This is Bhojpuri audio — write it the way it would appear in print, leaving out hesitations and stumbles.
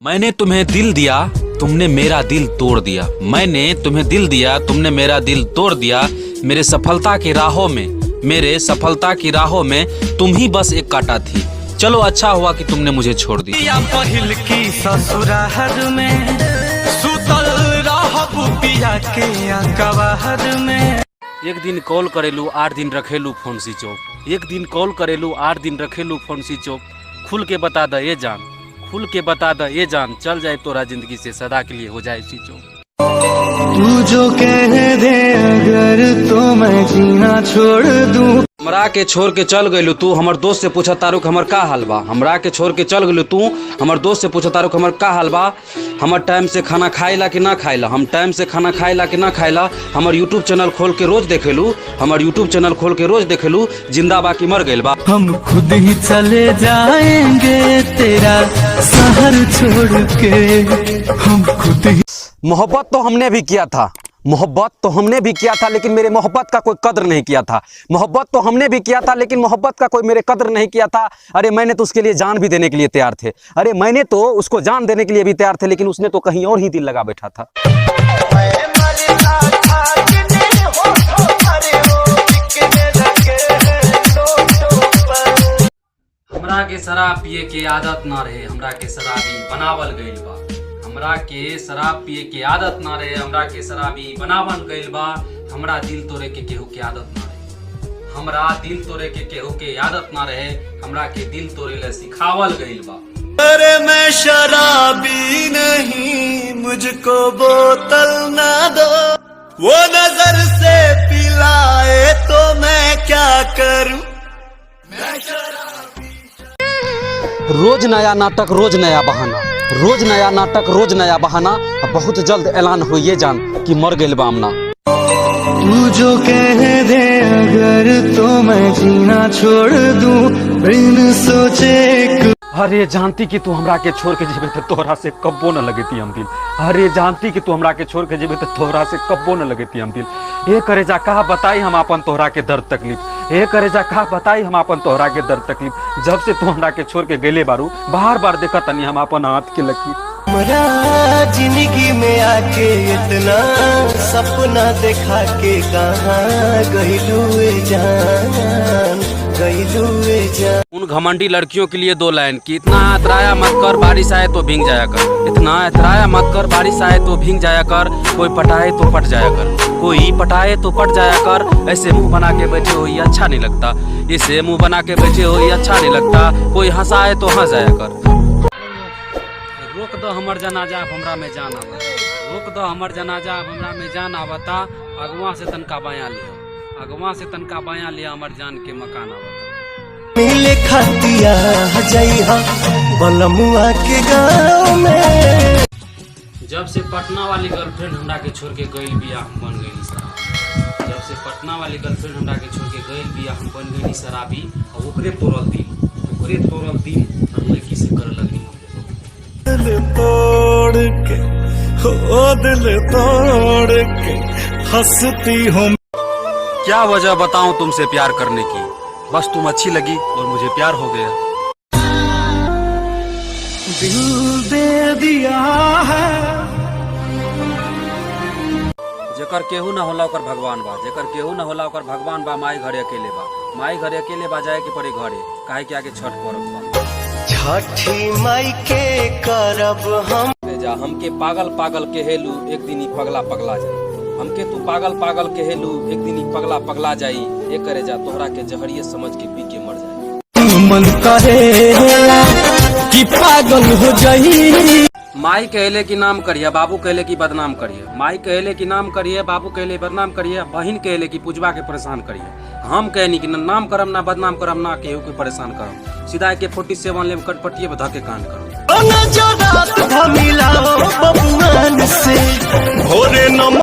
मैंने तुम्हें दिल दिया, तुमने मेरा दिल तोड़ दिया। मैंने तुम्हें दिल दिया, तुमने मेरा दिल तोड़ दिया। मेरे सफलता की राहों में, मेरे सफलता की राहों में तुम ही बस एक कांटा थी। चलो अच्छा हुआ कि तुमने मुझे छोड़ दिया। पहिल की ससुराल में सुतल रहबू पिया के अकबार में। एक दिन कॉल करेलू 8 दिन रखेलू फोन स्विच ऑफ। एक दिन कॉल करेलू 8 दिन रखेलू फोन स्विच ऑफ। खुल के बता द ये जान, खुल के बता द ये जान, चल जाए तोरा जिंदगी से सदा के लिए हो जाए स्विच ऑफ। तू जो कह दे अगर तो मैं जीना छोड़ दूं। हमरा के छोड़ के चल गइलू तू, हमर दोस्त से पूछा तारुक हमर का हाल बा। हमरा के छोड़ के चल गइलू तू, हमर दोस्त से पूछा तारुक हमर का हाल बा। हमर टाइम से खाना खाइला कि ना खाइला, हम टाइम से खाना खाइला कि ना खाइला। हमर यूट्यूब चैनल खोल के रोज देखेलू, हमर यूट्यूब चैनल खोल के रोज देखेलू, जिंदा बा कि मर गइल बा। हम खुद ही चले जाएंगे तेरा शहर छोड़ के, हम खुद ही। मोहब्बत तो हमने भी किया था, मोहब्बत तो हमने भी किया था, लेकिन मेरे मोहब्बत का कोई कद्र नहीं किया था। मोहब्बत तो हमने भी किया था, लेकिन मोहब्बत का कोई मेरे कद्र नहीं किया था। अरे मैंने तो उसके लिए जान भी देने के लिए तैयार थे। अरे मैंने तो उसको जान देने के लिए भी तैयार थे, लेकिन उसने तो कहीं और ही दिल लगा बैठा था। हमरा के शराब पिए के आदत ना रहे, हमरा के शराबी बनावल गइल बा। हमरा के शराब पिए के आदत ना रहे, हमरा के शराबी बनावल गइल बा। हमरा दिल तोड़े के केहू के आदत ना रहे, हमरा दिल तोड़े के केहू के आदत ना रहे, हमरा के दिल तोड़े ले सिखावल गइल बा। अरे मैं शराबी नहीं, मुझको बोतल ना दो, वो नजर से पिलाए तो मैं क्या करूं। रोज नया नाटक, रोज नया बहाना, रोज नया नाटक, रोज नया बहाना। बहुत जल्द ऐलान हो ये जान कि मर गइल बा आमना। तू जो कह दे अगर तो मैं जीना छोड़ दूं बिन सोचे। अरे जानती कि तू हमरा के छोड़ के जेबे तो तोहरा से कब्बो न लगेती हम दिल। अरे जानती कि तू हमरा के छोड़ के जेबे तो तोहरा से कब्बो न लगेती हम दिल। ए करे जा कहा बताई हम अपन तोहरा के दर्द तकलीफ। ए करे जा कहा बताई हम अपन तोहरा के दर्द तकलीफ। जब से तू हमरा के छोड़ के गइले बारू, बार बार देखा तनी हम अपन हाथ के लकीर। हमरा जिंदगी में आके इतना सपना देखा के कहाँ गइलुए जान, गइलुए जान। उन घमंडी लड़कियों के लिए 2 लाइन कि इतना अतराया मत कर, बारिश आए तो भीग जाया कर। इतना अतराया मत कर, बारिश आए तो भीग जाया कर। कोई पटाए तो पट जाया कर, कोई पटाए तो पट जाया कर। ऐसे मुंह बना के बैठे हो ये अच्छा नहीं लगता, ऐसे मुंह बना के बैठे हो ये अच्छा नहीं लगता। कोई हंसाए तो हंस जाया कर। रोक दो हमर जनाजा अब हमरा में जान आवता, रोक दो हमर जनाजा अब हमरा में जान आवता। अगवा से तनका बाया लिया, अगवा से तनका बाया लिया, हमर जान के मकान आवता। मिले खतिया जइहा बलमुआ के गाँव में। जब से पटना वाली गर्लफ्रेंड हमरा के छोड़ के गइल बिया, हम बन गइली शराबी। जब से पटना वाली गर्लफ्रेंड हमरा के छोड़ के गइल बिया, हम बन गइली शराबी। और ओकरे तोड़ल दिल, ओकरे तोड़ल दिल हम लड़की से कर लगी। दिल तोड़ के हो, दिल तोड़ के हंसती हूँ। क्या वजह बताऊं तुमसे प्यार करने की, बस तुम अच्छी लगी और मुझे प्यार हो गया। दिल दे दिया है जेकर केहू न होला ओकर भगवान बा, जेकर केहू न होला ओकर भगवान बा। माई घरे अकेले बा, माई घरे अकेले बा, जाए के पड़े घरे, काहे के आगे छठ पर्व बा। छठी माई के करब हम। जा हमके पागल पागल कहेलू, एक दिन ही पगला पगला जाई। हमके तू पागल पागल कहेलू, एक दिन ही पगला पगला जाई। ये करे जा तोहरा के जहरिए समझ के पी के मर जाई। मन करे कि पागल हो जाई। माई कहले कि नाम करिए, बाबू कहले कि बदनाम करिए। माई कहले कि नाम करिए, बाबू कहले बदनाम करिए। बहन कहले कि पूजवा के परेशान करिए। हम कहनी कि न नाम करम, ना बदनाम करम, ना केहू के परेशान करम। सीधा के 47 लेम कटपटिए पे धके कांड करम। जो रात मिला बबुआन से भोरे न